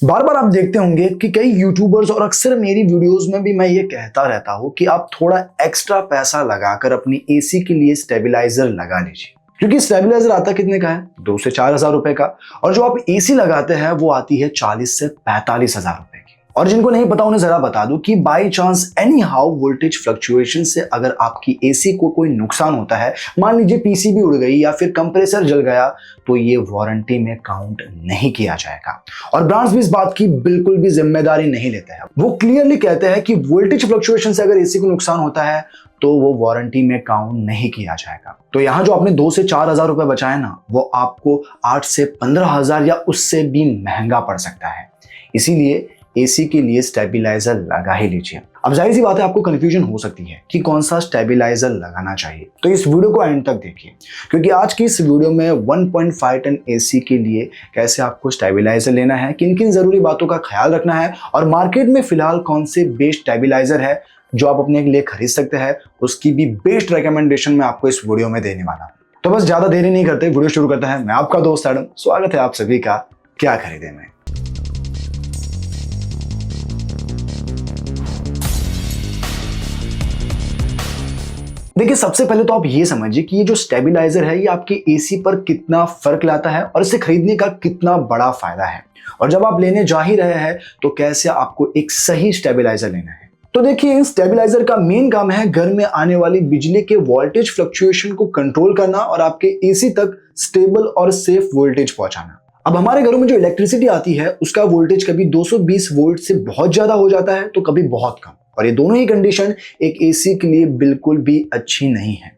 बार बार आप देखते होंगे कि कई यूट्यूबर्स और अक्सर मेरी वीडियोस में भी मैं ये कहता रहता हूँ कि आप थोड़ा एक्स्ट्रा पैसा लगाकर अपनी एसी के लिए स्टेबलाइजर लगा लीजिए, क्योंकि स्टेबलाइजर आता कितने का है? 2 से 4 हजार रुपए का। और जो आप एसी लगाते हैं वो आती है 40 से 45 हजार रुपए की। और जिनको नहीं पता उन्हें जरा बता दूं कि by chance any how voltage fluctuation से अगर आपकी एसी को कोई नुकसान होता है, मान लीजिए पीसीबी उड़ गई या फिर कंप्रेसर जल गया, तो ये वारंटी में काउंट नहीं किया जाएगा। और ब्रांड्स भी इस बात की बिल्कुल भी जिम्मेदारी नहीं लेते हैं। वो क्लियरली कहते हैं कि वोल्टेज फ्लक्चुएशन से अगर एसी को नुकसान होता है तो वो वारंटी में काउंट नहीं किया जाएगा। तो यहां जो आपने 2 से 4 हजार रुपए बचाए ना, वो आपको 8 से 15 हजार या उससे भी महंगा पड़ सकता है। इसीलिए एसी के लिए स्टेबलाइजर लगा ही लीजिए। अब जाहिर सी बात है, आपको कंफ्यूजन हो सकती है कि कौन सा स्टेबलाइजर लगाना चाहिए, तो इस वीडियो को एंड तक देखिए, क्योंकि आज की इस वीडियो में 1.5 टन एसी के लिए कैसे आपको स्टेबलाइजर लेना है, किन किन जरूरी बातों का ख्याल रखना है और मार्केट में फिलहाल कौन से बेस्ट स्टेबलाइजर है जो आप अपने लिए खरीद सकते हैं, उसकी भी बेस्ट रिकमेंडेशन मैं आपको इस वीडियो में देने वाला हूं। तो बस ज्यादा देरी नहीं करते, वीडियो शुरू करता है। मैं आपका दोस्त एडम, स्वागत है आप सभी का क्या खरीदे में। देखिए, सबसे पहले तो आप ये समझिए कि ये जो स्टेबलाइजर है ये आपके एसी पर कितना फर्क लाता है और इसे खरीदने का कितना बड़ा फायदा है, और जब आप लेने जा ही रहे हैं तो कैसे आपको एक सही स्टेबलाइजर लेना है। तो देखिए, इन स्टेबलाइजर का मेन काम है घर में आने वाली बिजली के वोल्टेज फ्लक्चुएशन को कंट्रोल करना और आपके एसी तक स्टेबल और सेफ वोल्टेज पहुंचाना। अब हमारे घरों में जो इलेक्ट्रिसिटी आती है उसका वोल्टेज कभी 220 वोल्ट से बहुत ज्यादा हो जाता है तो कभी बहुत कम, और ये दोनों ही कंडीशन एक एसी के लिए बिल्कुल भी अच्छी नहीं है।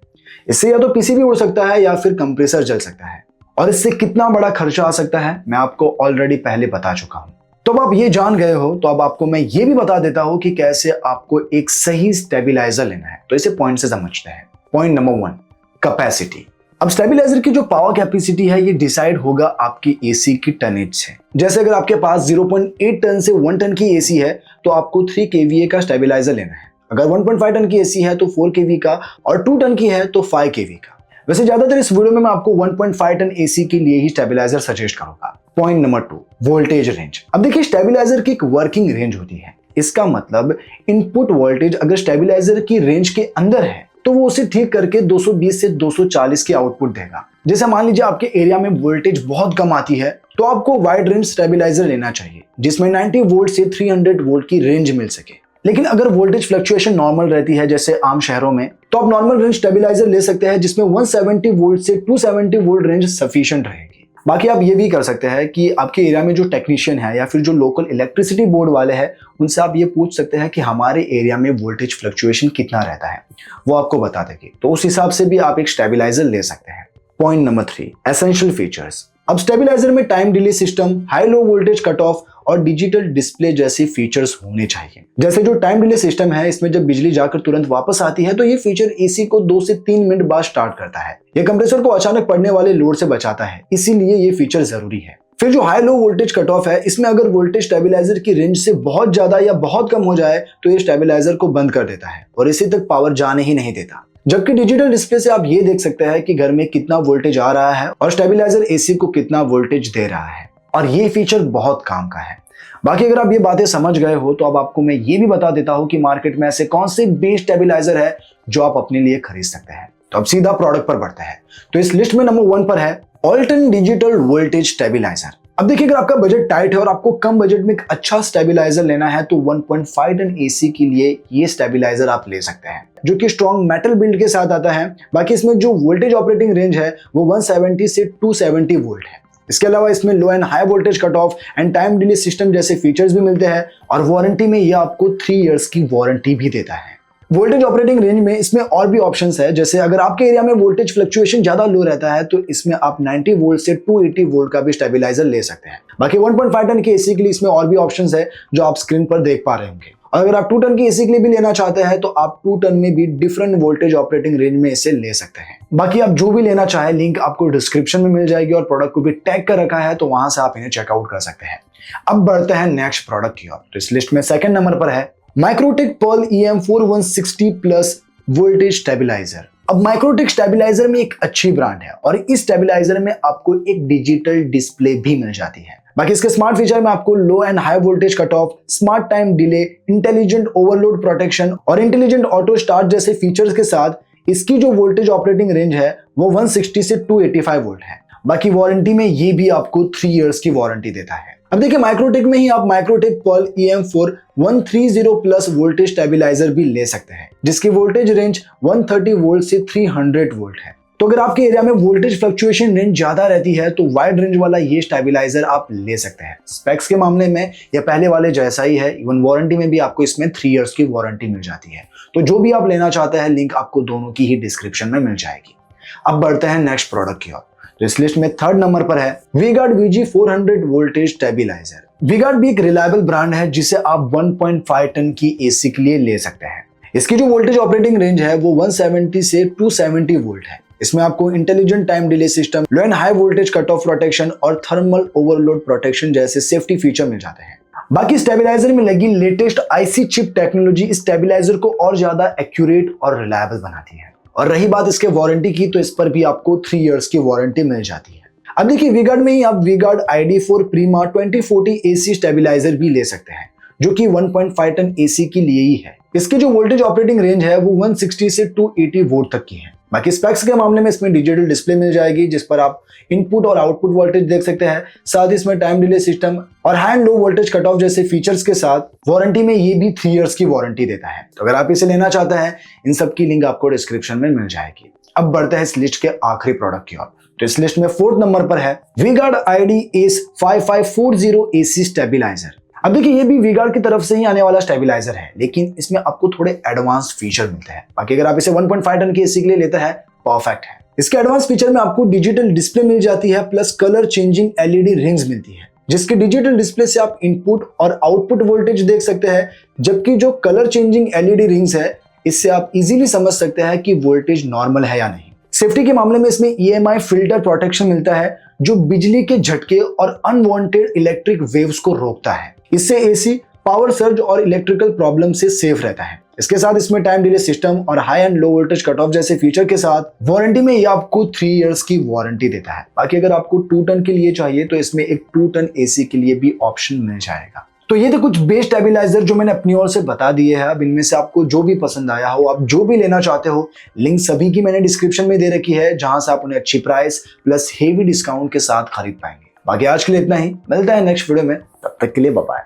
इससे या तो पीसीबी उड़ सकता है या फिर कंप्रेसर जल सकता है, और इससे कितना बड़ा खर्चा आ सकता है मैं आपको ऑलरेडी पहले बता चुका हूं। तो अब आप ये जान गए हो, तो अब आपको मैं ये भी बता देता हूं कि कैसे आपको एक सही स्टेबलाइजर लेना है। तो इसे पॉइंट से समझते हैं। Point number 1, capacity. अब स्टेबलाइजर की जो पावर कैपेसिटी है ये डिसाइड होगा आपकी एसी की टनेज से। जैसे अगर आपके पास 0.8 टन से 1 टन की एसी है तो आपको 3 kVA का स्टेबलाइजर लेना है। अगर 1.5 टन की एसी है तो 4 kV का, और 2 टन की है तो 5 kV का। वैसे ज्यादातर इस वीडियो में मैं आपको 1.5 टन एसी के लिए ही स्टेबलाइजर सजेस्ट करूंगा। Point number 2, voltage range. अब देखिए, स्टेबलाइजर की एक वर्किंग रेंज होती है। इसका मतलब इनपुट वोल्टेज अगर स्टेबलाइजर की रेंज के अंदर है तो वो उसे ठीक करके 220 से 240 की आउटपुट देगा। जैसे मान लीजिए आपके एरिया में वोल्टेज बहुत कम आती है तो आपको वाइड रेंज स्टेबलाइजर लेना चाहिए जिसमें 90 वोल्ट से 300 वोल्ट की रेंज मिल सके। लेकिन अगर वोल्टेज फ्लक्चुएशन नॉर्मल रहती है जैसे आम शहरों में, तो आप नॉर्मल रेंज स्टेबलाइजर ले सकते हैं जिसमें 170 वोल्ट से 270 वोल्ट रेंज सफिशिएंट रहेगी। बाकी आप ये भी कर सकते हैं कि आपके एरिया में जो टेक्नीशियन है या फिर जो लोकल इलेक्ट्रिसिटी बोर्ड वाले हैं उनसे आप ये पूछ सकते हैं कि हमारे एरिया में वोल्टेज फ्लक्चुएशन कितना रहता है, वो आपको बता देंगे। तो उस हिसाब से भी आप एक स्टेबलाइजर ले सकते हैं। Point number 3, essential features. अब स्टेबलाइजर में time delay system, high low voltage cut of और डिजिटल डिस्प्ले जैसे फीचर्स होने चाहिए। जैसे जो टाइम डिले सिस्टम है, इसमें जब बिजली जाकर तुरंत वापस आती है तो ये फीचर एसी को 2 से 3 मिनट बाद स्टार्ट करता है। ये कंप्रेसर को अचानक पड़ने वाले लोड से बचाता है, इसीलिए ये फीचर जरूरी है। फिर जो high low voltage cut of है, इसमें अगर वोल्टेज स्टेबलाइजर की रेंज से बहुत ज्यादा या बहुत कम हो जाए तो ये स्टेबलाइजर को बंद कर देता है और इसी तक पावर जाने ही नहीं देता। जबकि डिजिटल डिस्प्ले से आप ये देख सकते हैं कि घर में कितना वोल्टेज आ रहा है और स्टेबलाइजर एसी को कितना वोल्टेज दे रहा है, और ये फीचर बहुत काम का है। बाकी अगर आप ये बातें समझ गए हो तो अब आपको मैं ये भी बता देता हूं कि मार्केट में ऐसे कौन से बेस्ट स्टेबलाइजर है जो आप अपने लिए खरीद सकते हैं। तो अब सीधा प्रोडक्ट पर बढ़ते हैं। तो इस लिस्ट में नंबर 1 पर है ऑल्टन डिजिटल वोल्टेज स्टेबलाइजर। अब देखिए, अगर आपका बजट टाइट है और आपको कम बजट में एक अच्छा स्टेबलाइजर लेना है तो 1.5 टन एसी के लिए ये स्टेबलाइजर आप ले सकते हैं, जो कि स्ट्रॉन्ग मेटल बिल्ड के साथ आता है। बाकी इसमें जो वोल्टेज ऑपरेटिंग रेंज है वो 170 से 270 वोल्ट है। इसके अलावा इसमें low and high voltage cut off and time delay system जैसे फीचर्स भी मिलते हैं, और वारंटी में ये आपको 3 इयर्स की वारंटी भी देता है। वोल्टेज ऑपरेटिंग रेंज में इसमें और भी ऑप्शंस है। जैसे अगर आपके एरिया में वोल्टेज फ्लक्चुएशन ज्यादा लो रहता है तो इसमें आप 90 वोल्ट से 280 वोल्ट का भी स्टेबलाइजर ले सकते हैं। बाकी 1.5 टन की एसी के लिए इसमें और भी ऑप्शंस है जो आप स्क्रीन पर देख पा रहे होंगे। और अगर आप 2 टन की एसी के लिए भी लेना चाहते हैं तो आप 2 टन में भी डिफरेंट वोल्टेज ऑपरेटिंग रेंज में इसे ले सकते हैं। बाकी आप जो भी लेना चाहे लिंक आपको डिस्क्रिप्शन में मिल जाएगी, और प्रोडक्ट को भी टैग कर रखा है तो वहां से आप इन्हें चेकआउट कर सकते हैं। अब बढ़ते हैं नेक्स्ट प्रोडक्ट की ओर। तो इस लिस्ट में 2nd नंबर पर है Microtek Pearl EM4160 plus voltage stabiliser. अब माइक्रोटेक स्टेबलाइजर में एक अच्छी ब्रांड है और इस स्टेबलाइजर में आपको एक डिजिटल डिस्प्ले भी मिल जाती है। बाकी इसके स्मार्ट फीचर में आपको low and high voltage cut off, smart time delay, intelligent overload protection और इंटेलिजेंट ऑटो स्टार्ट जैसे फीचर्स के साथ इसकी जो वोल्टेज ऑपरेटिंग रेंज है वो 160 से 285 वोल्ट है। बाकी वारंटी में ये भी आपको 3 इयर्स की वारंटी देता है। अब देखिए माइक्रोटेक में ही आप Microtek Pearl EM4 130 plus voltage stabiliser भी ले सकते हैं, जिसकी वोल्टेज रेंज 130 वोल्ट से 300 वोल्ट है। तो अगर आपके एरिया में वोल्टेज फ्लक्चुएशन रेंज ज्यादा रहती है तो वाइड रेंज वाला ये स्टेबलाइजर आप ले सकते हैं। स्पेक्स के मामले में ये पहले वाले जैसा ही है, इवन वारंटी में भी आपको इसमें 3 इयर्स की वारंटी मिल जाती है। तो जो भी आप लेना चाहते हैं लिंक आपको दोनों की ही डिस्क्रिप्शन में मिल जाएगी। अब बढ़ते हैं नेक्स्ट प्रोडक्ट की ओर। तो इस लिस्ट में 3rd नंबर पर है V-Guard VG400 voltage stabiliser. V-Guard भी एक रिलायबल ब्रांड है जिसे आप 1.5 टन की एसी के लिए ले सकते हैं। इसकी जो वोल्टेज ऑपरेटिंग रेंज है वो 170 से 270 वोल्ट है। इसमें आपको intelligent time delay system, low and high voltage cut of protection और थर्मल ओवरलोड प्रोटेक्शन जैसे सेफ्टी फीचर मिल जाते हैं। बाकी स्टेबलाइजर में लगी लेटेस्ट IC चिप टेक्नोलॉजी इस स्टेबलाइजर को और ज्यादा एक्यूरेट और रिलायबल बनाती है। और रही बात इसके वारंटी की, तो इस पर भी आपको 3 इयर्स की वारंटी मिल जाती है। अब देखिए वी-गार्ड में ही आप V-Guard ID4 Prima 2040 AC stabiliser भी ले सकते हैं, जो कि 1.5 टन AC के लिए ही है। इसकी जो वोल्टेज ऑपरेटिंग रेंज है वो 160 से 280 वोल्ट तक की है। बाकी स्पेक्स के मामले में इसमें डिजिटल डिस्प्ले मिल जाएगी जिस पर आप इनपुट और आउटपुट वोल्टेज देख सकते हैं। साथ ही इसमें टाइम डिले सिस्टम और high and low voltage cut of जैसे फीचर्स के साथ वारंटी में ये भी 3 इयर्स की वारंटी देता है। तो अगर आप इसे लेना चाहते हैं इन सब की लिंक आपको डिस्क्रिप्शन में मिल जाएगी। अब बढ़ते हैं इस लिस्ट के आखिरी प्रोडक्ट की ओर। तो इस लिस्ट में 4th नंबर पर है V Guard ID ACE 5540 AC stabiliser. अब देखिए ये भी वी-गार्ड की तरफ से ही आने वाला स्टेबलाइजर है, लेकिन इसमें आपको थोड़े एडवांस फीचर मिलते हैं। बाकी अगर आप इसे 1.5 टन की एसी के लिए लेते हैं परफेक्ट है। इसके एडवांस फीचर में आपको डिजिटल डिस्प्ले मिल जाती है plus colour changing LED rings मिलती है, जिसके डिजिटल डिस्प्ले से आप इनपुट और आउटपुट वोल्टेज देख सकते हैं, जबकि जो कलर चेंजिंग LED रिंग्स है इससे आप इजीली समझ सकते हैं कि वोल्टेज नॉर्मल है या नहीं। सेफ्टी के मामले में इसमें EMI फिल्टर प्रोटेक्शन मिलता है जो बिजली के झटके और अनवांटेड इलेक्ट्रिक वेव्स को रोकता है। इससे एसी पावर सर्ज और इलेक्ट्रिकल प्रॉब्लम से सेफ रहता है। इसके साथ इसमें टाइम डिले सिस्टम और high and low voltage cut of जैसे फीचर के साथ वारंटी में ये आपको 3 इयर्स की वारंटी देता है। बाकी अगर आपको 2 टन के लिए चाहिए तो इसमें एक 2 टन एसी के लिए भी ऑप्शन मिल जाएगा। तो ये थे कुछ बेस्ट स्टेबलाइजर जो मैंने अपनी ओर से बता दिए हैं। अब इनमें से आपको जो भी पसंद आया हो, आप जो भी लेना चाहते हो, लिंक सभी की मैंने डिस्क्रिप्शन में दे रखी है, जहां से आप उन्हें अच्छी प्राइस प्लस हेवी डिस्काउंट के साथ खरीद पाएंगे। बाकी आज के लिए इतना ही, मिलता है नेक्स्ट वीडियो में, तब तक के लिए बाय बाय।